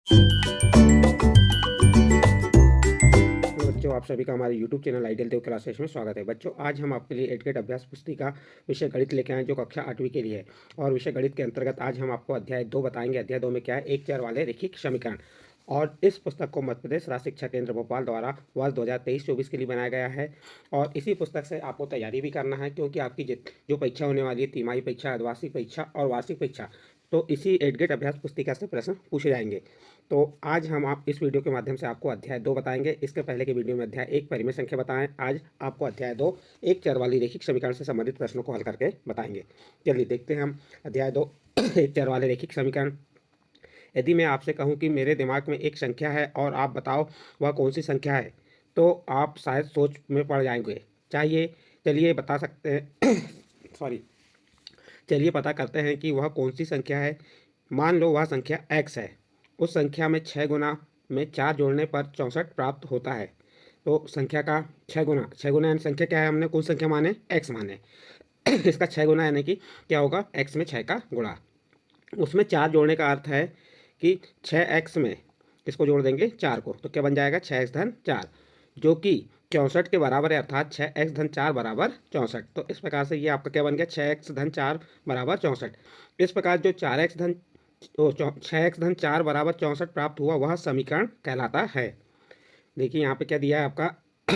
Hello बच्चों, आप सभी का हमारे YouTube चैनल आइडियल देव क्लासेस में स्वागत है। बच्चों, आज हम आपके लिए एडगेट अभ्यास पुस्तिका विषय गणित लेके आए जो कक्षा 8वीं के लिए है। और विषय गणित के अंतर्गत आज हम आपको अध्याय 2 बताएंगे। अध्याय 2 में क्या है, एक चर वाले रैखिक समीकरण। और इस पुस्तक को मध्य प्रदेश राज्य शिक्षा केंद्र भोपाल द्वारा वर्ष 2023-24 के लिए बनाया गया है। और इसी पुस्तक से आपको तैयारी भी करना है, क्योंकि आपकी जो परीक्षा होने वाली है, तिमाही परीक्षा, अर्धवार्षिक परीक्षा और वार्षिक परीक्षा, तो इसी एडगेट अभ्यास पुस्तिका से प्रश्न पूछे जाएंगे। तो आज हम आप इस वीडियो के माध्यम से आपको अध्याय 2 बताएंगे। इसके पहले के वीडियो में अध्याय 1 परिमेय संख्या बताएं। आज आपको अध्याय 2 एक चर वाली रैखिक समीकरण से संबंधित प्रश्नों को हल करके बताएंगे। चलिए देखते हैं हम अध्याय 2 एक चर वाले रैखिक समीकरण। यदि मैं आपसे कहूं कि मेरे दिमाग में एक संख्या है और आप बताओ वह कौन सी संख्या है, तो आप शायद सोच में पड़ जाएंगे। चाहिए चलिए बता सकते हैं सॉरी चलिए पता करते हैं कि वह कौन सी संख्या है। मान लो वह संख्या x है। उस संख्या में 6 गुना में 4 जोड़ने पर 64 प्राप्त होता है। तो संख्या का 6 गुना यानी संख्या क्या है, हमने कौन संख्या माने, x माने। इसका 6 गुना यानी कि क्या होगा, x में 6 का गुणा। उसमें 4 जोड़ने का अर्थ है कि 6x में किसको जोड़ देंगे, 4 को। तो क्या बन जाएगा, 6x धन 4, जो कि 64 के बराबर है, अर्थात 6x धन 4 बराबर 64। तो इस प्रकार से ये आपका क्या बन गया, 6x धन 4 बराबर 64। इस प्रकार जो 6x धन 4 बराबर 64 प्राप्त हुआ, वह समीकरण कहलाता है। देखिए यहाँ पे क्या दिया है आपका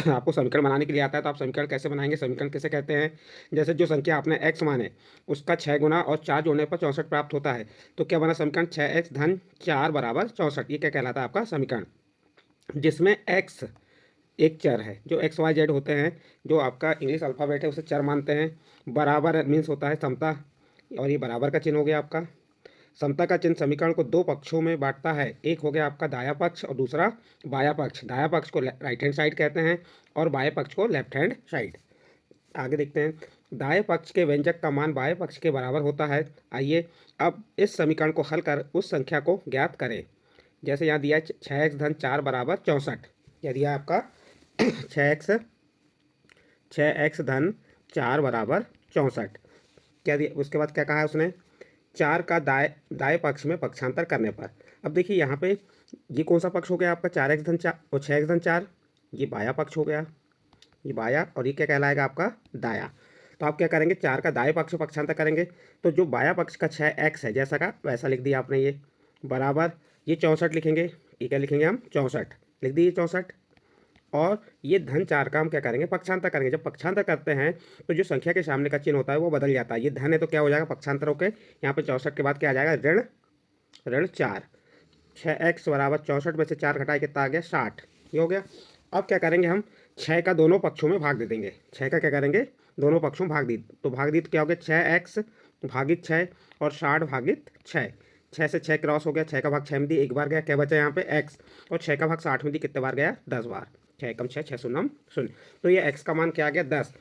आपको समीकरण बनाने के लिए आता है, तो आप समीकरण कैसे बनाएंगे, समीकरण कैसे कहते हैं। जैसे जो संख्या आपने x माने उसका 6 गुना और 4 जोड़ने पर 64 प्राप्त होता है। तो क्या बना समीकरण, 6x धन 4 बराबर 64। ये क्या कहलाता है आपका समीकरण, जिसमें x एक चर है। जो एक्स वाई जेड होते हैं, जो आपका इंग्लिश अल्फ़ाबेट है, उसे चर मानते हैं। बराबर मीन्स होता है समता, और ये बराबर का चिन्ह हो गया आपका। समता का चिन्ह समीकरण को दो पक्षों में बांटता है। एक हो गया आपका दाया पक्ष और दूसरा बाया पक्ष। दाया पक्ष को राइट हैंड साइड कहते हैं और बाएं पक्ष को लेफ्ट हैंड साइड। आगे देखते हैं, दाएं पक्ष के व्यंजक का मान बाएं पक्ष के बराबर होता है। आइए अब इस समीकरण को हल कर उस संख्या को ज्ञात करें। जैसे यहाँ दिया है 6x धन 4 बराबर 64। यह दिया आपका 6x धन 4 बराबर 64। क्या दिया, उसके बाद क्या कहा है उसने, 4 का दाएं पक्ष में पक्षांतर करने पर। अब देखिए यहाँ पे ये कौन सा पक्ष हो गया आपका, 4x धन 4 और 6x धन 4, ये बाया पक्ष हो गया, ये बाया, और ये क्या कहलाएगा आपका दाया। तो आप क्या करेंगे, 4 का दाएं पक्ष में पक्षांतर करेंगे, तो जो बाया पक्ष का 6x है जैसा का वैसा लिख दिया आपने, ये बराबर ये 64 लिखेंगे। ये क्या लिखेंगे हम, 64 लिख दिए 64। और ये धन 4 का हम क्या करेंगे, पक्षांतर करेंगे। जब पक्षांतर करते हैं तो जो संख्या के सामने का चिन्ह होता है वो बदल जाता है। ये धन है तो क्या हो जाएगा, पक्षांतर होकर यहाँ पे 64 के बाद क्या आ जाएगा, ऋण ऋण 4। 6x बराबर 64 में से 4 घटाए कितना आ गया, 60। ये हो गया। अब क्या करेंगे हम, 6 का दोनों पक्षों में भाग दे देंगे। 6 का क्या करेंगे, दोनों पक्षों में भाग दी, तो भाग दी तो क्या हो गया, 6x भागित 6 और 60 भागित 6। 6 से 6 क्रॉस हो गया, 6 का भाग 6 में दी, एक बार गया, क्या बचा यहाँ पे x। और 6 का भाग 60 में दी, कितने बार गया, 10 बार। 6 एकम 6, 6 शून्यम शून्य। तो ये x का मान क्या आ गया, 10।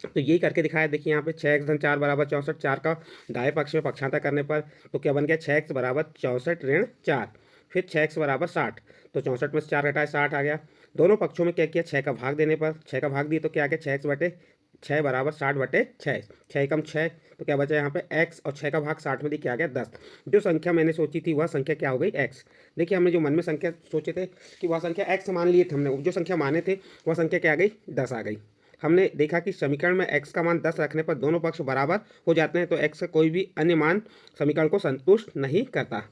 तो यही करके दिखाया। देखिए यहाँ पे 6x धन 4 बराबर 64, 4 का दाएं पक्ष में पक्षांतर करने पर तो क्या बन गया, 6x बराबर 64 ऋण 4। फिर 6x बराबर 60, तो 64 में से 4 घटाए 60 आ गया। दोनों पक्षों में क्या किया, 6 का भाग देने पर 6 का भाग दिए तो क्या आ गया, 6x बटे 6 बराबर 60 बटे 6। 6 एकम 6, तो क्या बचा यहाँ पे x, और 6 का भाग 60 में दी, क्या आ गया, 10। जो संख्या मैंने सोची थी वह संख्या क्या हो गई, x। देखिए हमने जो मन में संख्या सोचे थे कि वह संख्या x मान लिए थे, हमने जो संख्या माने थे वह संख्या क्या आ गई, 10 आ गई। हमने देखा कि समीकरण में x का मान 10 रखने पर दोनों पक्ष बराबर हो जाते हैं, तो x का कोई भी अन्य मान समीकरण को संतुष्ट नहीं करता।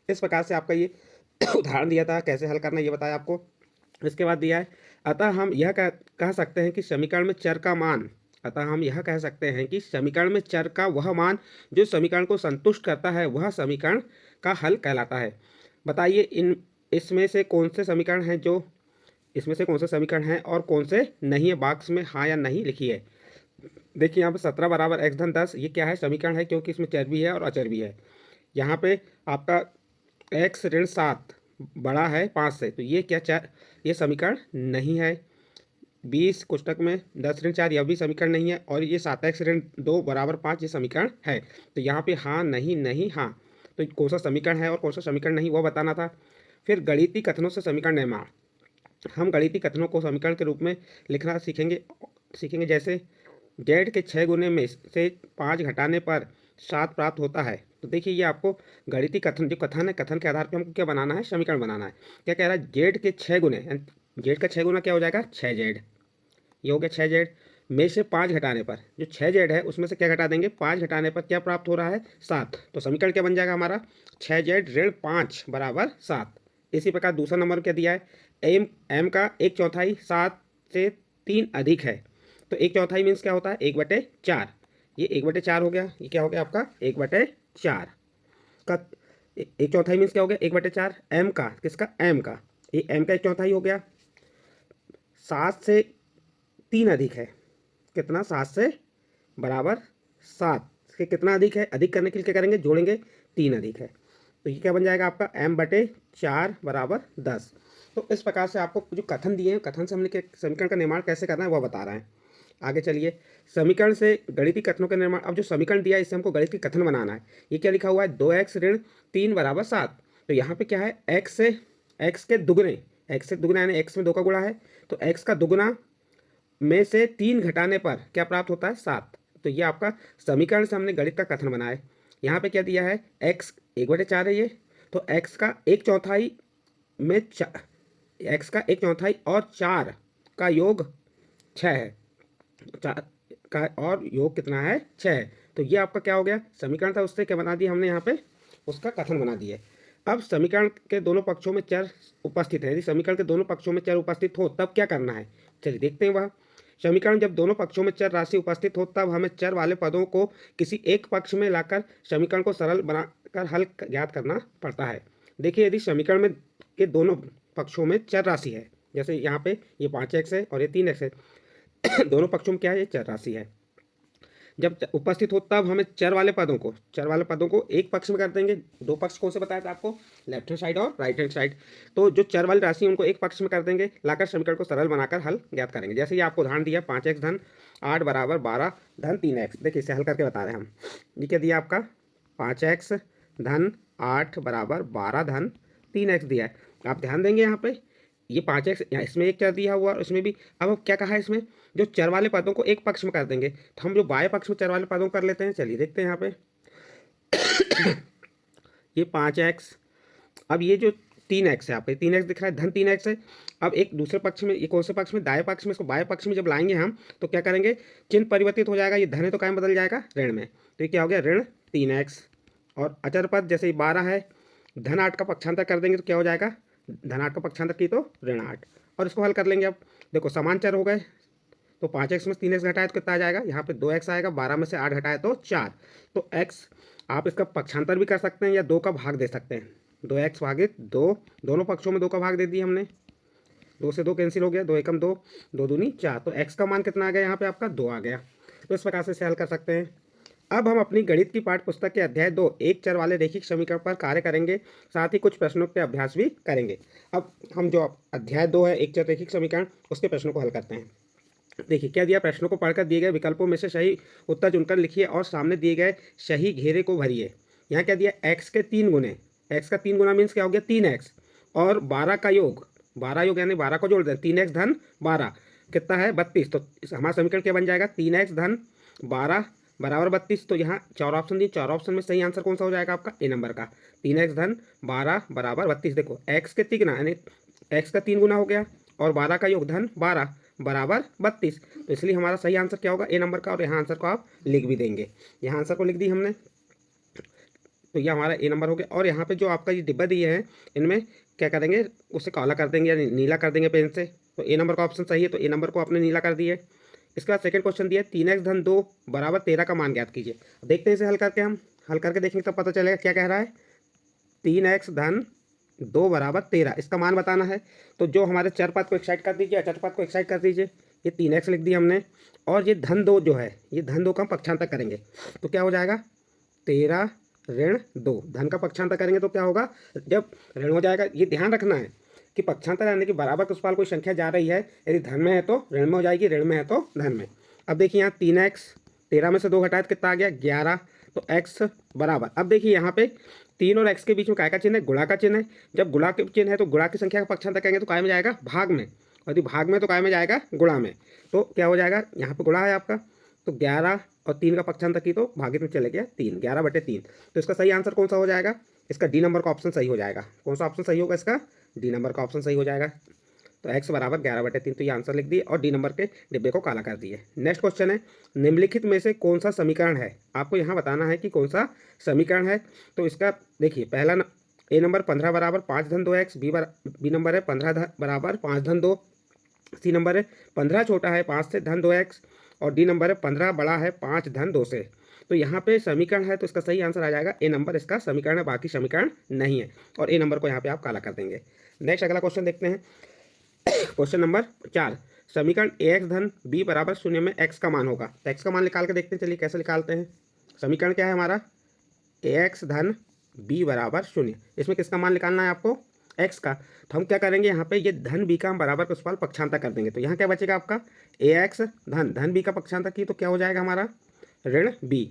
इस प्रकार से आपका ये उदाहरण दिया था, कैसे हल करना ये बताया आपको। इसके बाद दिया है, अतः हम यह कह सकते हैं कि समीकरण में चर का मान, अतः हम यह कह सकते हैं कि समीकरण में चर का वह मान जो समीकरण को संतुष्ट करता है, वह समीकरण का हल कहलाता है। बताइए इसमें से कौन से समीकरण हैं जो, इसमें से कौन से समीकरण हैं और कौन से नहीं है, बॉक्स में हाँ या नहीं लिखिए। देखिए यहाँ पे 17 बराबर x धन 10, ये क्या है, समीकरण है, क्योंकि इसमें चर भी है और अचर भी है। यहाँ पे आपका x ऋण 7 बड़ा है 5 से, तो ये क्या चर, ये समीकरण नहीं है। 20 कोष्टक में 10 ऋण 4, यह भी समीकरण नहीं है। और ये 7x ऋण 2 बराबर 5, ये समीकरण है। तो यहाँ पे हाँ नहीं नहीं हाँ, तो कौन सा समीकरण है और कौन सा समीकरण नहीं, वो बताना था। फिर गणितीय कथनों से समीकरण निर्माण। हम गणितीय कथनों को समीकरण के रूप में लिखना सीखेंगे। जैसे z के 6 गुने में से 5 घटाने पर 7 प्राप्त होता है। तो देखिए ये आपको गणितीय कथन जो कथन है, कथन के आधार पर हमको क्या बनाना है, समीकरण बनाना है। क्या कह रहा है, जेड के 6 गुने, जेड का 6 गुना क्या हो जाएगा, 6 जेड। ये हो गया 6 जेड में से 5 घटाने पर, जो 6 जेड है उसमें से क्या घटा देंगे, 5 घटाने पर क्या प्राप्त हो रहा है, 7। तो समीकरण क्या बन जाएगा हमारा, 6 जेड ऋण 5 बराबर 7। इसी प्रकार दूसरा नंबर क्या दिया है, एम एम का 1/4 7 से 3 अधिक है। तो 1/4 मीन्स क्या होता है, 1/4। ये 1/4 हो गया, ये क्या हो गया आपका 1/4 का। 1/4 मीन्स क्या हो गया, 1/4 एम का, किसका, एम का, ये एम का 1/4 हो गया। 7 से 3 अधिक है, कितना, 7 से बराबर 7 से कितना अधिक है, अधिक करने के लिए क्या करेंगे, जोड़ेंगे, 3 अधिक है। तो ये क्या बन जाएगा आपका m/4 बराबर 10। तो इस प्रकार से आपको जो कथन दिए हैं, कथन से हमने समीकरण का निर्माण कैसे करना है वह बता रहे हैं। आगे चलिए, समीकरण से गणितीय कथनों का निर्माण। अब जो समीकरण दिया है इससे हमको गणितीय कथन बनाना है। ये क्या लिखा हुआ है, 2x ऋण 3 बराबर 7। तो यहाँ पे क्या है, x के दुगने, x से दुगना यानी x में 2 का गुणा है, तो x का दुगना में से 3 घटाने पर क्या प्राप्त होता है, 7। तो ये आपका समीकरण से हमने गणित का कथन बनाया है। यहाँ पे क्या दिया है, x 1/4 है ये, तो x का 1/4 में x का 1/4 और 4 का योग 6 है, 4 का और योग कितना है, 6 है। तो ये आपका क्या हो गया, समीकरण था, उससे क्या बना दिया हमने यहाँ पे, उसका कथन बना दिया। अब समीकरण के दोनों पक्षों में चर उपस्थित है, यदि समीकरण के दोनों पक्षों में चर उपस्थित हो तब क्या करना है, चलिए देखते हैं वह। समीकरण जब दोनों पक्षों में चर राशि उपस्थित हो तब हमें चर वाले पदों को किसी एक पक्ष में लाकर समीकरण को सरल बनाकर हल ज्ञात करना पड़ता है। देखिए यदि समीकरण में के दोनों पक्षों में चर राशि है, जैसे यहाँ पे ये 5x है और ये 3x है, दोनों पक्षों में क्या है, ये चर राशि है। जब उपस्थित हो तब हमें चर वाले पदों को एक पक्ष में कर देंगे। दो पक्ष कौन से बताया था आपको, लेफ्ट हैंड साइड और राइट हैंड साइड। तो जो चर वाली राशि उनको एक पक्ष में कर देंगे, लाकर समीकरण को सरल बनाकर हल ज्ञात करेंगे। जैसे ये आपको उदाहरण दिया, 5x धन 8 बराबर 12 धन 3x। देखिए इसे हल करके बता रहे हैं हम। ये क्या दिया आपका, 5x धन 8 बराबर 12 धन 3x दिया है। आप ध्यान देंगे यहाँ पे, ये 5x इसमें एक चर दिया हुआ और इसमें भी। अब क्या कहा है इसमें, जो चर वाले पदों को एक पक्ष में कर देंगे, तो हम जो बाएं पक्ष में चर वाले पदों को कर लेते हैं। चलिए देखते हैं यहाँ पे ये 5x, अब ये जो 3x है, आपको 3x दिख रहा है, धन 3x है। अब एक दूसरे पक्ष में, ये कौन से पक्ष में, दाएं पक्ष में, इसको बाएं पक्ष में जब लाएंगे हम तो क्या करेंगे, चिन्ह परिवर्तित हो जाएगा, ये धन है तो कायम बदल जाएगा ऋण में। तो ये क्या हो गया, ऋण 3x। और अचर पद जैसे 12 है, धन 8 का पक्षांतर कर देंगे तो क्या हो जाएगा, धन 8 का पक्षांतर की तो ऋण 8। और इसको हल कर लेंगे। अब देखो समान चर हो गए, तो 5x में 3x घटाए तो कितना आ जाएगा, यहाँ पे 2x आएगा, 12 में से 8 घटाए तो 4। तो x आप इसका पक्षांतर भी कर सकते हैं या 2 का भाग दे सकते हैं। 2x भागित 2, दोनों पक्षों में 2 का भाग दे दिया हमने, 2 से 2 कैंसिल हो गया, 2 एकम 2, 2 दूनी 4। तो x का मान कितना आ गया, यहाँ पे आपका 2 आ गया। तो इस प्रकार से इसे हल कर सकते हैं। अब हम अपनी गणित की पाठ्य पुस्तक के अध्याय 2 एक चर वाले रैखिक समीकरण पर कार्य करेंगे, साथ ही कुछ प्रश्नों के अभ्यास भी करेंगे। अब हम जो अध्याय 2 है एक चर रैखिक समीकरण, उसके प्रश्नों को हल करते हैं। देखिए क्या दिया, प्रश्नों को पढ़कर दिए गए विकल्पों में से सही उत्तर चुनकर लिखिए और सामने दिए गए सही घेरे को भरिए। यहाँ क्या दिया, x के 3 गुने, x का 3 गुना मीन्स क्या हो गया, 3x और 12 का योग, 12 योग यानी 12 को जोड़ दें, 3x धन 12 कितना है, 32। तो हमारा समीकरण क्या बन जाएगा, 3x धन 12 बराबर 32। तो यहाँ 4 ऑप्शन दिए, 4 ऑप्शन में सही आंसर कौन सा हो जाएगा आपका, ए नंबर का, 3x धन 12 बराबर 32। देखो x के 3 गुना यानी x का 3 गुना हो गया और 12 का योग धन 12 बराबर 32। तो इसलिए हमारा सही आंसर क्या होगा, ए नंबर का। और यहाँ आंसर को आप लिख भी देंगे, यहाँ आंसर को लिख दी हमने, तो ये हमारा ए नंबर हो गया। और यहाँ पे जो आपका ये डिब्बा दिए हैं, इनमें क्या करेंगे, उसे काला कर देंगे या नीला कर देंगे पेन से। तो ए नंबर का ऑप्शन सही है, तो ए नंबर को आपने नीला कर दिए। इसके बाद सेकंड क्वेश्चन दिया, 3x धन 2 बराबर 13 का मान ज्ञात कीजिए। देखते हैं इसे हल करके, हम हल करके देखेंगे तब पता चलेगा क्या कह रहा है। 3x धन 2 बराबर 13, इसका मान बताना है। तो जो हमारे चर पद को एक साइड कर दीजिए, अचर पद को एक साइड कर दीजिए। ये 3x लिख दिया हमने, और ये धन 2 जो है, ये धन 2 का हम पक्षांतर करेंगे तो क्या हो जाएगा, 13 ऋण 2। धन का पक्षांतर करेंगे तो क्या होगा, जब ऋण हो जाएगा, ये ध्यान रखना है कि पक्षांतर यानी कि बराबर के उस पार कोई संख्या जा रही है, यदि धन में है तो ऋण में हो जाएगी, ऋण में है तो धन में। अब देखिए यहाँ 3x, 13 में से 2 घटाए तो कितना आ गया, 11। तो x बराबर, अब देखिए यहाँ पे 3 और x के बीच में काय का चिन्ह है, गुणा का चिन्ह है। जब गुणा के चिन्ह है तो गुणा की संख्या का पक्षांतर करेंगे तो काय में जाएगा, भाग में, और यदि भाग में तो काय में जाएगा, गुणा में। तो क्या हो जाएगा, यहाँ पे गुणा है आपका, तो 11 और 3 का पक्षांतर की तो भागित में चले गया 3, 11/3। तो इसका सही आंसर कौन सा हो जाएगा? इसका डी नंबर का ऑप्शन सही हो जाएगा। कौन सा ऑप्शन सही होगा इसका? डी नंबर का ऑप्शन सही हो जाएगा। तो x बराबर 11/3, तो ये आंसर लिख दिए और डी नंबर के डिब्बे को काला कर दिए। नेक्स्ट क्वेश्चन है, निम्नलिखित में से कौन सा समीकरण है? आपको यहाँ बताना है कि कौन सा समीकरण है। तो इसका देखिए, पहला ए नंबर 15 बराबर 5 धन 2x, बी नंबर है 15 बराबर 5 धन 2, सी नंबर है 15 छोटा है 5 से धन 2x, और डी नंबर है 15 बड़ा है 5 धन 2 से। तो यहाँ पे समीकरण है, तो इसका सही आंसर आ जाएगा ए नंबर, इसका समीकरण है, बाकी समीकरण नहीं है। और ए नंबर को यहाँ पे आप काला कर देंगे। नेक्स्ट अगला क्वेश्चन देखते हैं। क्वेश्चन नंबर 4, समीकरण ax धन b बराबर 0 में x का मान होगा। तो x का मान निकाल के देखते हैं, चलिए कैसे निकालते हैं। समीकरण क्या है हमारा? ax धन b बराबर 0। इसमें किसका मान निकालना है आपको? x का। तो हम क्या करेंगे, यहाँ पे ये धन b का हम बराबर उस पर पक्षांतर कर देंगे। तो यहाँ क्या बचेगा आपका? ax धन b का पक्षांतर की तो क्या हो जाएगा हमारा? ऋण b।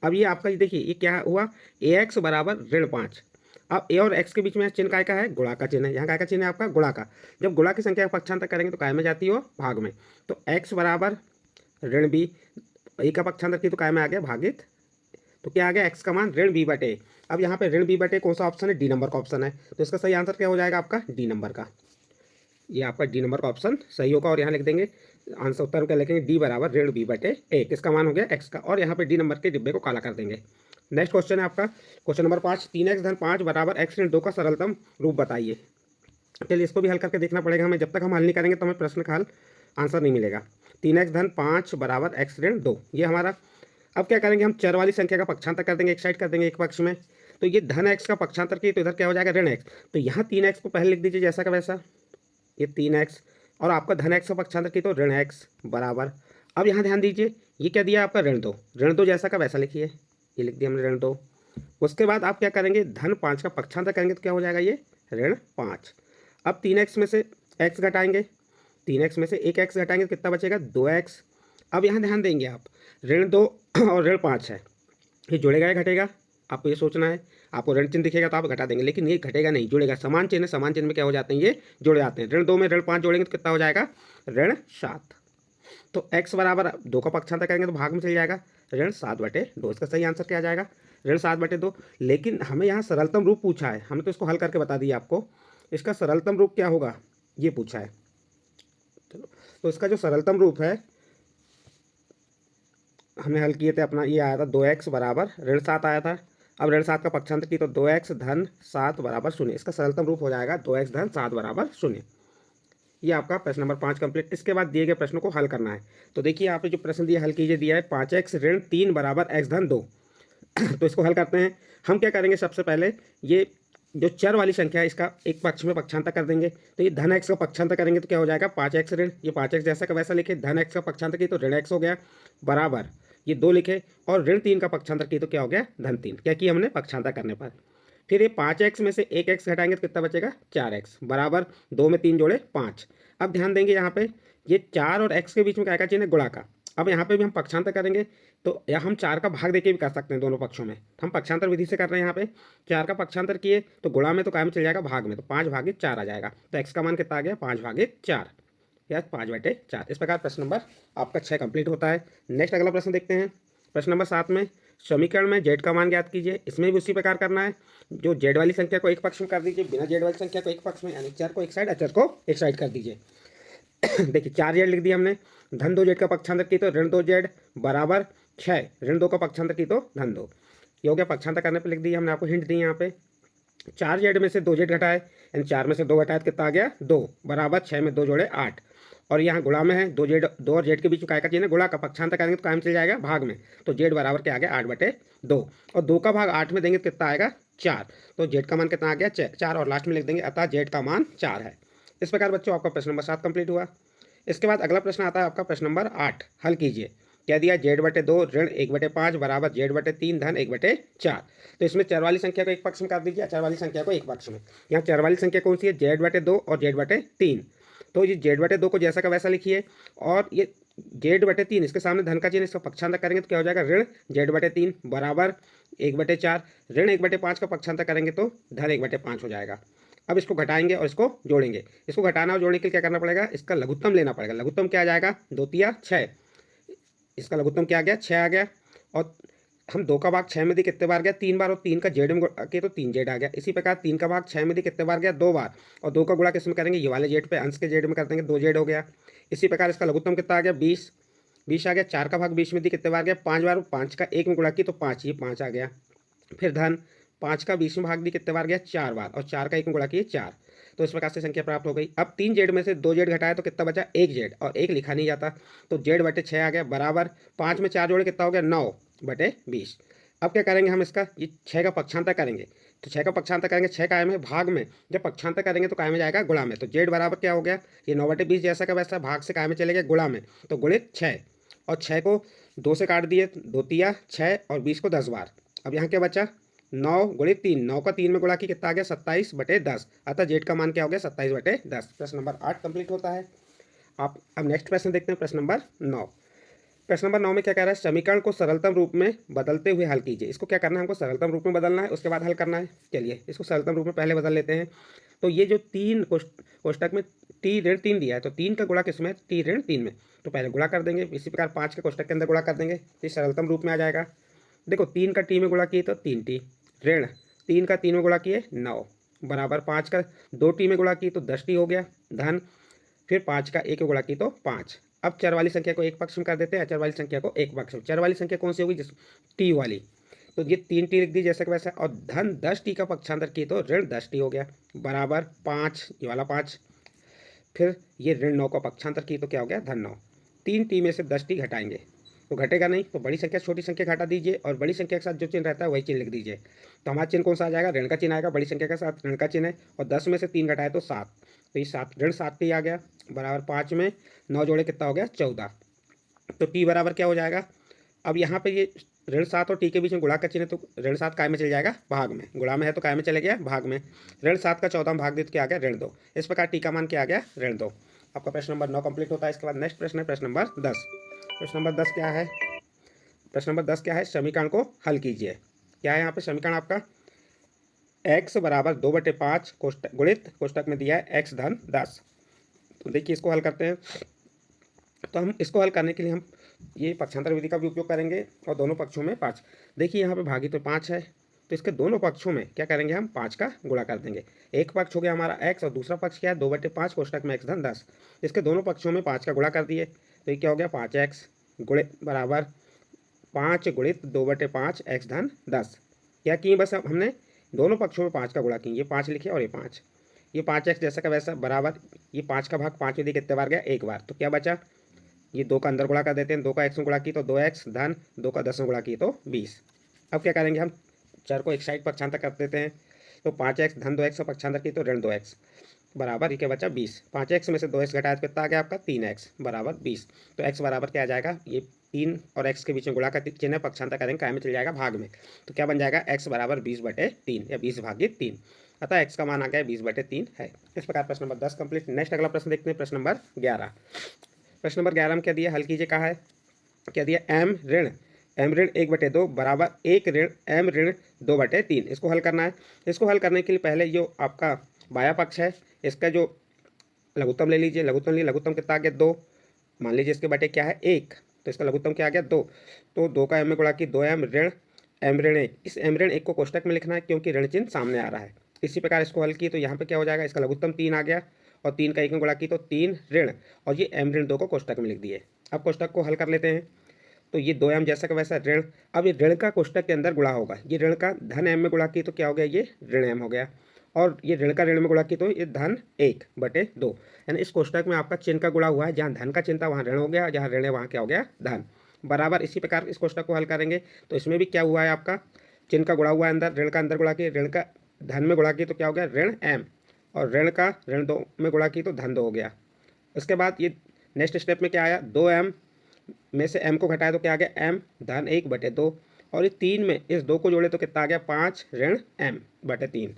अब ये आपका देखिए, ये क्या हुआ? ax बराबर ऋण 5। अब ए और एक्स के बीच में चिन्ह काय का है? गुणा का चिन्ह है। यहाँ काय का चिन्ह है आपका? गुणा का। जब गुणा की संख्या का पक्षांतर करेंगे तो काय में जाती हो? भाग में। तो x बराबर ऋण b, ए का पक्षांतर की तो काय में आ गया? भागित। तो क्या आ गया? x का मान ऋण b/। अब यहाँ पे ऋण b/, कौन सा ऑप्शन है? डी नंबर का ऑप्शन है। तो इसका सही आंसर क्या हो जाएगा आपका? डी नंबर का। ये आपका डी नंबर का ऑप्शन सही होगा। और यहाँ लिख देंगे आंसर, उत्तर क्या लिखेंगे? डी बराबर ऋण b/a। किसका मान हो गया? x का। और यहाँ पे डी नंबर के डिब्बे को काला कर देंगे। नेक्स्ट क्वेश्चन है आपका क्वेश्चन नंबर 5, 3x धन 5 बराबर x ऋण 2 का सरलतम रूप बताइए। चलिए इसको भी हल करके देखना पड़ेगा हमें। जब तक हम हल नहीं करेंगे तो हमें प्रश्न का हल आंसर नहीं मिलेगा। 3x धन 5 बराबर x ऋण 2, ये हमारा। अब क्या करेंगे, हम चर वाली संख्या का पक्षांतर कर देंगे, एक साइड कर देंगे एक पक्ष में। तो ये धन x का पक्षांतर की तो इधर क्या हो जाएगा? ऋण x। तो यहाँ 3x को पहले लिख दीजिए जैसा का वैसा, ये 3x, और आपका धन x का पक्षांतर की तो ऋण x बराबर। अब यहाँ ध्यान दीजिए, ये क्या दिया आपका? ऋण 2। ऋण 2 जैसा का वैसा लिखिए, ये लिख दिया हमने ऋण 2। उसके बाद आप क्या करेंगे? धन 5 का पक्षांतर करेंगे तो क्या हो जाएगा? ये ऋण 5। अब 3x में से x घटाएंगे, 3x में से एक x घटाएंगे तो कितना बचेगा? 2x। अब यहाँ ध्यान देंगे आप, ऋण 2 और ऋण 5 है, ये जुड़ेगा या घटेगा? आपको ये सोचना है। आपको ऋण चिन्ह दिखेगा तो आप घटा देंगे, लेकिन ये घटेगा नहीं, जुड़ेगा। समान चिन्ह है, समान चिन्ह में क्या हो जाते हैं? ये जुड़ जाते हैं। ऋण 2 में ऋण 5 जोड़ेंगे तो कितना हो जाएगा? ऋण 7। तो x बराबर 2 का पक्षांतर करेंगे तो भाग में चल जाएगा ऋण 7/2। इसका सही आंसर क्या आ जाएगा? ऋण 7/2। लेकिन हमें यहाँ सरलतम रूप पूछा है, हमने तो इसको हल करके बता दिया आपको। इसका सरलतम रूप क्या होगा ये पूछा है। चलो, तो इसका जो सरलतम रूप है हमने हल किए थे अपना, ये आया था 2x बराबर ऋण 7 आया था। अब ऋण 7 का पक्षांतर की तो 2x धन 7 बराबर 0। इसका सरलतम रूप हो जाएगा 2x धन 7 बराबर 0। ये आपका प्रश्न नंबर 5 कंप्लीट। इसके बाद दिए गए प्रश्नों को हल करना है। तो देखिए यहाँ पे जो प्रश्न दिया हल कीजिए, दिया है 5x ऋण 3 बराबर x धन 2। तो इसको हल करते हैं। हम क्या करेंगे, सबसे पहले ये जो चर वाली संख्या है इसका एक पक्ष में पक्षांतर कर देंगे। तो ये धन x का पक्षांतर करेंगे तो क्या हो जाएगा? 5x ऋण, ये 5x जैसा का वैसा लिखे, धन x का पक्षांतर की तो ऋण x हो गया, बराबर ये 2 लिखे, और ऋण 3 का पक्षांतर की तो क्या हो गया? धन 3। क्या किया हमने? पक्षांतर करने पर। फिर ये 5x में से एक x घटाएंगे तो कितना बचेगा? 4x बराबर 2 में 3 जोड़े 5। अब ध्यान देंगे यहाँ पे ये 4 और x के बीच में क्या का चिन्ह है? गुणा का। अब यहाँ पे भी हम पक्षांतर करेंगे तो या हम 4 का भाग देके भी कर सकते हैं दोनों पक्षों में। हम पक्षांतर विधि से कर रहे हैं। यहाँ पे 4 का पक्षांतर किए तो गुणा में तो काय में चल जाएगा? भाग में। तो 5/4 आ जाएगा। तो x का मान कितना आ गया? 5/4 या 5/4। इस प्रकार प्रश्न नंबर आपका 6 कंप्लीट होता है। नेक्स्ट अगला प्रश्न देखते हैं। प्रश्न नंबर 7 में समीकरण में z का मान ज्ञात कीजिए। इसमें भी उसी प्रकार करना है। जो z वाली संख्या को एक पक्ष में कर दीजिए, बिना z वाली संख्या को एक पक्ष में, यानी चर को एक साइड, अचर को एक साइड कर दीजिए। देखिए 4z लिख दिया हमने, धन 2z का पक्षांतर की तो ऋण 2z बराबर 6, ऋण 2 का पक्षांतर की तो धन 2। ये हो गया। पक्षांतर करने पर लिख दिया हमने, आपको हिंट दी यहाँ पे। 4z में से 2z घटाए, यानी 4 में से 2 घटाए तो कितना आ गया? 2 बराबर 6 में 2 जोड़े 8। और यहाँ गुणा में है, 2 और z के बीच में काय का चिन्ह है? गुणा का। पक्षांतर करेंगे तो काय में चल जाएगा? भाग में। तो z बराबर क्या आ गया? 8/2। और 2 का भाग 8 में देंगे तो कितना आएगा? 4। तो z का मान कितना आ गया? 4। और लास्ट में लिख देंगे अतः z का मान 4 है। इस प्रकार बच्चों आपका प्रश्न नंबर 7 कंप्लीट हुआ। इसके बाद अगला प्रश्न आता है आपका प्रश्न नंबर 8। हल कीजिए। क्या दिया? z/2 ऋण 1/5 बराबर z/3 धन 1/4। तो इसमें चर वाली संख्या को एक पक्ष में कर दीजिए, अचर वाली संख्या को एक पक्ष में। यहाँ चर वाली संख्या कौन सी है? z/2 और z/3। तो ये z/2 को जैसा का वैसा लिखिए, और ये z/3 इसके सामने धन का चिन्ह, इसका पक्षांतर करेंगे तो क्या हो जाएगा? ऋण z/3 बराबर 1/4। ऋण 1/5 का पक्षांतर करेंगे तो धन 1/5 हो जाएगा। अब इसको घटाएंगे और इसको जोड़ेंगे। इसको घटाना और जोड़ने के लिए क्या करना पड़ेगा? इसका लघुत्तम लेना पड़ेगा। लघुत्तम क्या आ जाएगा? 2 तिया 6। इसका लघुत्तम क्या आ गया, 6 आ गया। और हम 2 का भाग 6 में दी कितने बार गया, 3 बार, और 3 का जेड में गुणा किए तो 3 जेड आ गया। इसी प्रकार 3 का भाग 6 में दी कितने बार गया, 2 बार, और 2 का गुणा किस में करेंगे, ये वाले जेड पे, अंश के जेड में कर देंगे, 2 जेड हो गया। इसी प्रकार इसका लघुत्तम कितना आ गया, 20, 20 आ गया। 4 का भाग 20 में दी कितने बार गया, 5 बार, 5 का 1 में गुणा की तो 5, ये 5 आ गया। फिर धन 5 का 20 में भाग दी कितने बार गया, 4 बार, और 4 का 1 में गुणा किए 4। तो इस प्रकार से संख्या प्राप्त हो गई। अब 3 जेड में से 2 जेड घटाया तो कितना बचा, 1 जेड, और 1 लिखा नहीं जाता, तो जेड बटे 6 आ गया, बराबर 5 में 4 जोड़े कितना हो गया, 9 बटे 20। अब क्या करेंगे हम, इसका ये 6 का पक्षांतर करेंगे। तो 6 का पक्षांतर करेंगे, 6 कायम है भाग में, जब पक्षांतर करेंगे तो कायम में जाएगा गुणा में। तो जेड बराबर क्या हो गया, ये 9 बटे 20 जैसा का वैसा भाग से कायम में चले गए गुणा में, तो गुणित 6। और 6 को 2 से काट दिए, 2 तिया 6, और 20 को 10 बार। अब यहाँ क्या बचा, 9 गुणित 3, 9 का 3 में गुणा की कितना आ गया, 27 बटे 10। अतः जेड का मान क्या हो गया, 27 बटे 10। प्रश्न नंबर 8 कंप्लीट होता है। आप अब नेक्स्ट प्रश्न देखते हैं, प्रश्न नंबर 9। प्रश्न नंबर 9 में क्या कह रहा है, समीकरण को सरलतम रूप में बदलते हुए हल कीजिए। इसको क्या करना है, हमको सरलतम रूप में बदलना है, उसके बाद हल करना है। चलिए इसको सरलतम रूप में पहले बदल लेते हैं। तो ये जो 3 कोष्टक में टी ऋण 3 दिया है, तो 3 का गुणा किसमें, टी ऋण 3 में, तो पहले गुणा कर देंगे। इसी प्रकार 5 के कोष्टक के अंदर गुणा कर देंगे, तो ये सरलतम रूप में आ जाएगा। देखो 3 का टी में गुणा किए तो 3 टी, ऋण 3 का 3 में गुणा किए 9, बराबर 5 का 2 टी में गुणा की तो 10 टी हो गया, धन फिर 5 का 1 में गुणा की तो 5। अब चर वाली संख्या को एक पक्ष में कर देते हैं, अचर वाली संख्या को एक पक्ष में। चर वाली संख्या कौन सी होगी, जिस टी वाली, तो ये 3 टी लिख दी जैसे कि वैसा, और धन 10 टी का पक्षांतर की तो ऋण 10 टी हो गया, बराबर 5, ये वाला 5, फिर ये ऋण 9 का पक्षांतर की तो क्या हो गया, धन 9। 3 टी में से 10 टी घटाएंगे तो घटेगा नहीं, तो बड़ी संख्या छोटी संख्या घटा दीजिए, और बड़ी संख्या के साथ जो चिन्ह रहता है वही चिन्ह लिख दीजिए। तो हमारा चिन्ह कौन सा आ जाएगा, ऋण का चिन्ह आएगा, बड़ी संख्या के साथ ऋण का चिन्ह है, और 10 में से 3 घटाए तो 7, तो ये 7 ऋण 7 टी आ गया, बराबर 5 में 9 जोड़े कितना हो गया, 14। तो टी बराबर क्या हो जाएगा, अब यहाँ पे ये ऋण 7 और टी के बीच में गुणा का चिन्ह है, तो ऋण 7 काय में चल जाएगा भाग में, गुणा में है तो काय में चले गया भाग में। ऋण 7 का 14 भाग दे तो क्या आ गया, ऋण 2। इस प्रकार टी का मान क्या आ गया, ऋण 2। आपका प्रश्न नंबर 9 कंप्लीट होता है। इसके बाद नेक्स्ट प्रश्न है प्रश्न नंबर 10। प्रश्न नंबर 10 क्या है, प्रश्न नंबर 10 क्या है, समीकरण को हल कीजिए। क्या है यहाँ पे समीकरण आपका, x बराबर 2/5 कोष्टक गुणित कोष्टक में दिया है x धन 10। तो देखिए इसको हल करते हैं। तो हम इसको हल करने के लिए हम ये पक्षांतर विधि का भी उपयोग करेंगे, और दोनों पक्षों में 5। देखिए यहाँ पे भागी तो 5 है, तो इसके दोनों पक्षों में क्या करेंगे, हम 5 का गुणा कर देंगे। एक पक्ष हो गया हमारा x, और दूसरा पक्ष क्या है, 2/5 कोष्टक में x धन 10। इसके दोनों पक्षों में 5 का गुणा कर दिए, तो ये क्या हो गया, 5x गुणित बराबर 5 गुणित 2/5 x धन 10। क्या किए, बस अब हमने दोनों पक्षों में 5 का गुणा किए, ये 5 लिखे और ये 5, ये 5x जैसा का वैसा, बराबर ये 5 का भाग 5 में दी कितने बार गया, एक बार, तो क्या बचा, ये 2 का अंदर गुणा कर देते हैं, 2 का x में गुणा की तो 2x धन 2 का 10 में गुणा की तो 20। अब क्या करेंगे, हम चर को एक साइड पक्षांतर कर देते हैं, तो 5x धन 2x का पक्षांतर की तो ऋण 2x, बराबर ये क्या बचा 20। 5x में से 2x घटाया तो कितना आ गया आपका, 3x बराबर 20। तो x बराबर क्या आ जाएगा, ये 3 और x के बीच में गुणा का चिन्ह है, पक्षांतर करेंगे काय में चल जाएगा भाग में, तो क्या बन जाएगा, x बराबर 20/3 या 20 भागित 3। अतः x का मान आ गया 20/3 है। इस प्रकार प्रश्न नंबर 10 कंप्लीट। नेक्स्ट अगला प्रश्न देखते हैं, प्रश्न नंबर 11। प्रश्न नंबर 11 में क्या दिया, हल कीजिए कहा है, क्या दिया, एम ऋण 1/2 बराबर 1 ऋण एम ऋण 2/3। इसको हल करना है। इसको हल करने के लिए पहले जो आपका बाया पक्ष है, इसका जो लघुत्तम ले लीजिए, लघुत्तम लिए, लघुत्तम कितना आ गया 2, मान लीजिए इसके बटे क्या है 1, तो इसका लघुत्तम क्या आ गया 2, तो 2 का एम में गुणा की 2m ऋण एम ऋण 1। इस एम ऋण 1 को कोष्टक में लिखना है क्योंकि ऋण चिन्ह सामने आ रहा है। इसी प्रकार इसको हल किए तो यहाँ पे क्या हो जाएगा, इसका लघुत्तम 3 आ गया, और 3 का 1 में गुणा की तो 3 ऋण, और ये एम ऋण 2 को कोष्टक में लिख दिए। अब कोष्टक को हल कर लेते हैं, तो ये 2m जैसा का वैसा ऋण, अब ये ऋण का कोष्टक के अंदर गुणा होगा, ये ऋण का धन m में गुणा की तो क्या हो गया, ये ऋण m हो गया, और ये ऋण का ऋण में गुणा की तो ये धन 1/2। यानी इस कोष्टक में आपका चिन्ह का गुणा हुआ है, जहाँ धन का चिन्ह था वहाँ ऋण हो गया, जहाँ ऋण है वहाँ क्या हो गया, धन, बराबर। इसी प्रकार इस कोष्टक को हल करेंगे तो इसमें भी क्या हुआ है, आपका चिन्ह का गुणा हुआ है अंदर, ऋण का अंदर गुणा की, ऋण का धन में गुणा की तो क्या हो गया, ऋण m, और ऋण का ऋण 2 में गुणा की तो धन 2 हो गया। उसके बाद ये नेक्स्ट स्टेप में क्या आया, 2m में से m को घटाया तो क्या आ गया, m धन 1/2, और ये 3 में इस 2 को जोड़े तो कितना आ गया, 5 ऋण m/3।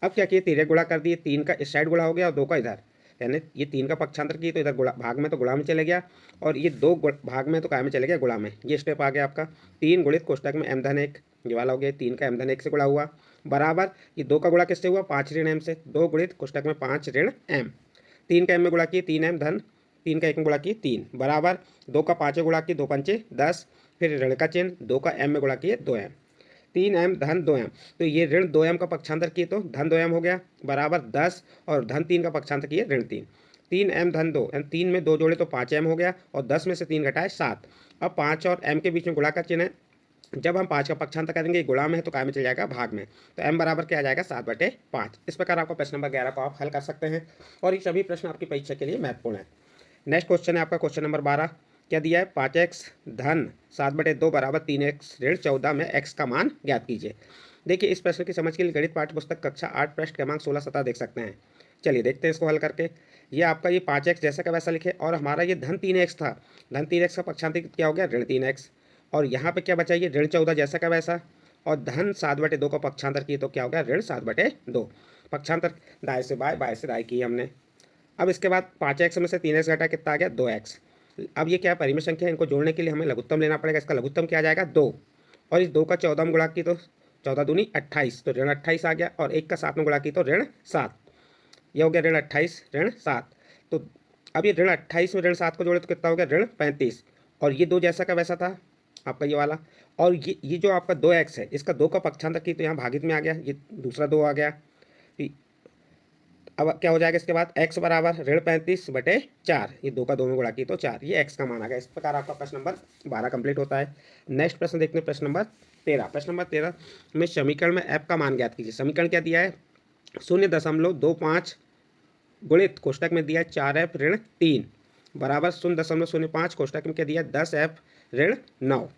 अब क्या किए, तिरक गुणा कर दिए, 3 का इस साइड गुणा हो गया और 2 का इधर, यानी ये 3 का पक्षांतर किए तो इधर गुणा भाग में तो गुणा में चले गया, और ये 2 भाग में तो काय में चले गया, गुणा में। ये स्टेप आ गया आपका 3 गुणित कोष्टक में m धन 1, ये वाला हो गया, 3 का m धन 1 से गुणा हुआ, बराबर ये 2 का गुणा किससे हुआ, 5 ऋण m से, 2 गुणित कोष्टक में 5 ऋण m, 3 का m में गुणा किए 3m धन 3 का 1 में गुणा किए 3 बराबर 2 का 5 में गुणा किए 2 पंचे 10, फिर ऋण का चिन्ह 2 का m में गुणा किए 2m, 3m धन 2m, तो ये ऋण 2m का पक्षांतर किए तो धन 2m हो गया बराबर 10, और धन 3 का पक्षांतर किए ऋण 3, 3m धन 2, 3 में 2 जोड़े तो 5m हो गया, और 10 में से 3 घटाए 7। अब 5 और m के बीच में गुणा का चिन्ह है, जब हम 5 का पक्षांतर करेंगे गुणा में है तो काय में चल जाएगा भाग में, तो m बराबर क्या आ जाएगा 7/5। इस प्रकार आपका प्रश्न नंबर 11 को आप हल कर सकते हैं, और ये सभी प्रश्न आपकी परीक्षा के लिए महत्वपूर्ण है। नेक्स्ट क्वेश्चन है आपका क्वेश्चन नंबर 12। क्या दिया है 5x धन 7/2 बराबर 3x ऋण 14 में x का मान ज्ञात कीजिए। देखिए इस प्रश्न की समझ के लिए गणित पाठ्य पुस्तक कक्षा 8 पृष्ठ क्रमांक 16-17 देख सकते हैं। चलिए देखते हैं इसको हल करके। ये आपका ये 5x जैसा का वैसा लिखे, और हमारा ये धन 3x था, धन 3x का पक्षांतर क्या हो गया ऋण 3x, और यहाँ पे क्या बचा ये ऋण 14 जैसा का वैसा, और धन 7/2 का पक्षांतर किए तो क्या हो गया ऋण 7/2। पक्षांतर दाएं से बाएं बाएं से दाएं किए हमने। अब इसके बाद 5x में से 3x घटा कितना आ गया 2x। अब ये क्या परिमेय संख्या है, इनको जोड़ने के लिए हमें लघुत्तम लेना पड़ेगा। इसका लघुत्तम क्या आ जाएगा 2, और इस 2 का 14 में गुणा की तो 14 दूनी 28, तो ऋण 28 आ गया, और 1 का 7 में गुणा की तो ऋण 7, ये हो गया ऋण 28 ऋण 7। तो अब ये ऋण 28 में ऋण 7 को जोड़े तो कितना हो गया ऋण 35, और ये 2 जैसा का वैसा था आपका ये वाला, और ये जो आपका 2x है इसका 2 का पक्षांतर की तो यहाँ भागित में आ गया, ये दूसरा 2 आ गया। अब क्या हो जाएगा इसके बाद x बराबर ऋण 35/4, ये 2 का 2 में गुणा की तो 4, ये x का मान आ गया। इस प्रकार आपका प्रश्न नंबर 12 कंप्लीट होता है। नेक्स्ट प्रश्न देखते हैं प्रश्न नंबर 13। प्रश्न नंबर 13 में समीकरण में f का मान ज्ञात कीजिए। समीकरण क्या दिया है 0.25 गुणित कोष्टक में दिया है 4f ऋण 3 बराबर 0.05 कोष्टक में क्या दिया है 10f ऋण 9।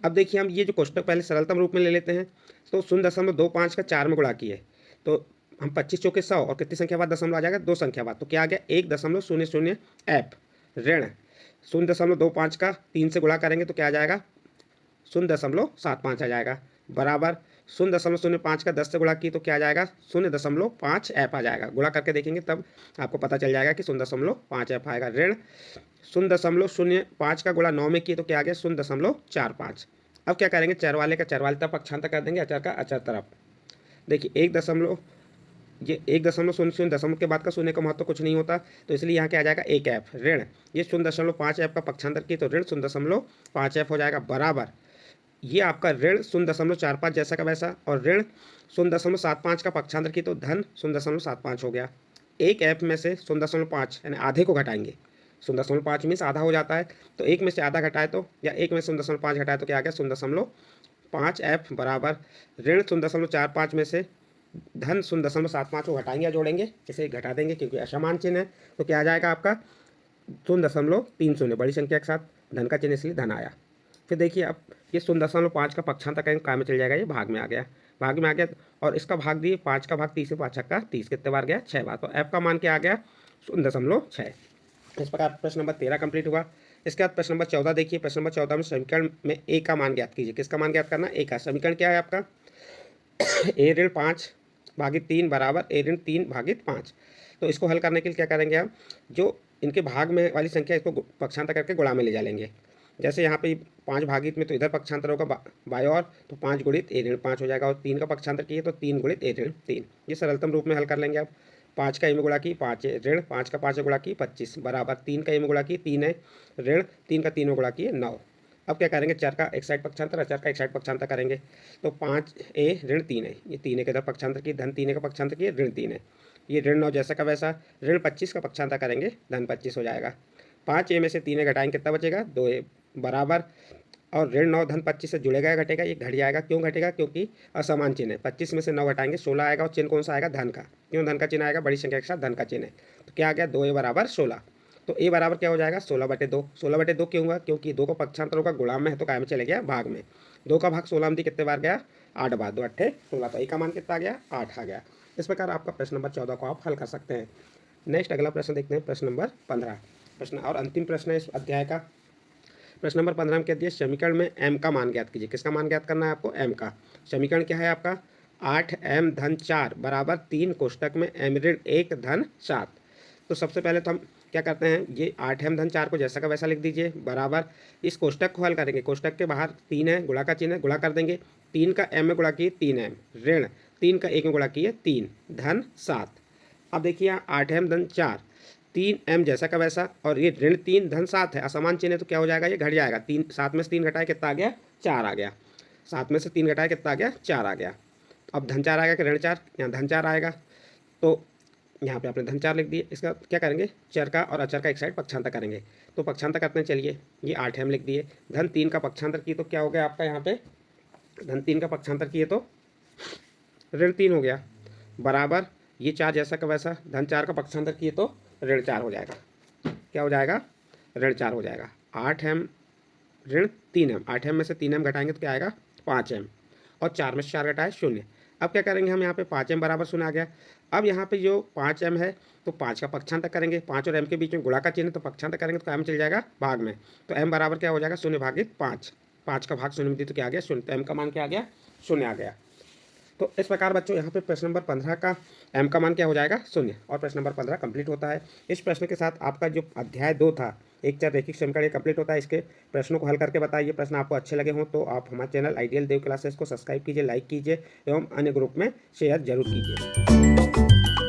अब देखिए हम ये जो कोष्टक पहले सरलतम रूप में ले लेते हैं, तो 0.25 का 4 में गुणा किए तो हम 25 चौके 100, और कितनी संख्या बाद दशमलव आ जाएगा 2 संख्या बाद, तो क्या आ गया 1.00 f ऋण 0.25 का 3 से गुणा करेंगे तो क्या आ जाएगा 0.75 आ जाएगा बराबर 0.05 का 10 से गुणा की तो क्या आ जाएगा 0.5 f आ जाएगा। गुणा करके देखेंगे तब आपको पता चल जाएगा कि 0.5 f आएगा। ऋण 0.05 का गुणा 9 में किए तो क्या आ गया 0.45। अब क्या करेंगे चर वाले का चर वाले तरफ पक्षांतर कर देंगे, अचर का अचर तरफ। देखिए 1.00 दशमलव के बाद का शून्य का महत्व कुछ नहीं होता, तो इसलिए यहाँ क्या आ जाएगा 1f ऋण ये 0.5 f का पक्षांतर किए तो ऋण 0.5 f हो जाएगा बराबर ये आपका ऋण 0.45 जैसा का वैसा, और ऋण 0.75 का पक्षांतर की तो धन 0.75 हो गया। 1f में से 0.5 यानी आधे को घटाएंगे, 0.5 मीन्स आधा हो जाता है, तो 1 में से आधा घटाए तो या 1 में 0.5 घटाए तो क्या आ गया 0.5 f बराबर ऋण 0.45 में से धन 0.75 को घटाएंगे या जोड़ेंगे, इसे घटा देंगे क्योंकि असमान चिन्ह है, तो क्या आ जाएगा आपका 0.30 बड़ी संख्या के साथ धन का चिन्ह इसलिए धन आया। फिर देखिए अब ये 0.5 का पक्षांतर करेंगे काय में चल जाएगा, ये भाग में आ गया, भाग में आ गया, और इसका भाग दिए 5 का भाग 30 से 5 का 30 कितने बार गया 6 बार, तो f का मान क्या आ गया 0.6। इस प्रकार प्रश्न नंबर 13 कंप्लीट हुआ। इसके बाद प्रश्न नंबर 14 देखिए। प्रश्न नंबर 14 में समीकरण में a का मान ज्ञात कीजिए। किसका मान ज्ञात करना, a का। समीकरण क्या है आपका a ऋण 5 भागित 3 बराबर a ऋण 3 भागित 5। तो इसको हल करने के लिए क्या करेंगे हम, जो इनके भाग में वाली संख्या इसको पक्षांतर करके गुणा में ले जा लेंगे। जैसे यहाँ पे 5 भागित में तो इधर पक्षांतर होगा बाई और, तो 5 गुणित a ऋण 5 हो जाएगा, और 3 का पक्षांतर किए तो 3 गुणित a ऋण 3। ये सरलतम रूप में हल कर लेंगे आप। 5 का a में गुणा की 5 ऋण 5 का 5 में गुणा की 25 बराबर 3 का a में गुणा की 3 है ऋण 3 का 3 में गुणा की 9। अब क्या करेंगे चर का एक साइड पक्षांतर, अचर का एक साइड पक्षांतर करेंगे, तो 5a ऋण 3 है, ये 3 के इधर पक्षांतर की धन 3 का पक्षांतर किए ऋण 3 है, ये ऋण 9 जैसा का वैसा, ऋण 25 का पक्षांतर करेंगे धन 25 हो जाएगा। 5a में से 3 घटाएंगे कितना बचेगा 2a बराबर, और ऋण 9 धन 25 से जुड़ेगा या घटेगा, ये घट जाएगा। क्यों घटेगा, क्योंकि असमान चिन्ह है। 25 में से 9 घटाएंगे 16 आएगा, और चिन्ह कौन सा आएगा धन का, क्यों धन का चिन्ह आएगा, बड़ी संख्या के साथ धन का चिन्ह है, तो क्या आ गया 2a बराबर 16। तो a बराबर क्या हो जाएगा 16/2। 16/2 क्यों हुआ, क्योंकि 2 का पक्षांतर होगा गुणा में है तो काय में चले गया भाग में। 2 का भाग 16 में कितने बार गया 8 बार, 2 8 16, तो a का मान कितना आ गया 8 आ गया। इस प्रकार आपका प्रश्न नंबर 14 को आप हल कर सकते हैं। नेक्स्ट अगला प्रश्न देखते हैं, प्रश्न नंबर 15। प्रश्न और अंतिम प्रश्न है इस अध्याय का। प्रश्न नंबर 15 में कह दिया समीकरण में m का मान ज्ञात कीजिए। किसका मान ज्ञात करना है आपको, m का। समीकरण क्या है आपका 8m धन 4 बराबर 3 कोष्टक में m ऋण 1 धन 7। तो सबसे पहले तो हम क्या करते हैं, ये 8m धन 4 को जैसा का वैसा लिख दीजिए बराबर इस कोष्टक को हल करेंगे। कोष्टक के बाहर 3 है, गुणा का चिन्ह है, गुणा कर देंगे। 3 का m में गुणा किए 3m ऋण 3 का 1 में गुणा किए 3 धन 7। अब देखिए यहाँ 8m धन 4, 3m जैसा का वैसा, और ये ऋण 3 धन 7 है, असमान चिन्ह है, तो क्या हो जाएगा, ये घट जाएगा। 3 7 में से 3 घटाए कितना आ गया, 4 आ गया। 7 में से 3 घटाए कितना आ गया, 4 आ गया। अब धन 4 आएगा कि ऋण 4, यहाँ धन 4 आएगा, तो यहाँ पे आपने धन 4 लिख दिए। इसका क्या करेंगे, चर का और अचर का एक साइड पक्षांतर करेंगे। तो पक्षांतर करते हैं, चलिए ये 8m लिख दिए। धन 3 का पक्षांतर किए तो क्या हो गया आपका, यहाँ पे धन 3 का पक्षांतर किए तो ऋण 3 हो गया, बराबर ये 4 जैसा का वैसा, धन 4 का पक्षांतर किए तो ऋण 4 हो जाएगा। क्या हो जाएगा, ऋण 4 हो जाएगा। 8m ऋण 3m, 8m में से 3m घटाएंगे तो क्या आएगा, 5m, और 4 में से 4 घटाए 0। अब क्या करेंगे हम, यहाँ पे 5m बराबर 0 आ गया। अब यहाँ पे जो 5m है तो 5 का पक्षांतर करेंगे, 5 और m के बीच में गुणा का चिन्ह, तो पक्षांतर करेंगे तो m चल जाएगा भाग में, तो m बराबर क्या हो जाएगा, 0 भागित 5। 5 का भाग 0 में दी तो क्या आ गया, 0, तो m का मान क्या आ गया, 0 आ गया। तो इस प्रकार बच्चों यहाँ पे प्रश्न नंबर 15 का m का मान क्या हो जाएगा, 0, और प्रश्न नंबर 15 कंप्लीट होता है। इस प्रश्न के साथ आपका जो अध्याय 2 था, एक चर रैखिक समीकरण, ये कंप्लीट होता है। इसके प्रश्नों को हल करके बताइए। प्रश्न आपको अच्छे लगे हों तो आप हमारे चैनल आइडियल देव क्लासेस को सब्सक्राइब कीजिए, लाइक कीजिए एवं अन्य ग्रुप में शेयर जरूर कीजिए।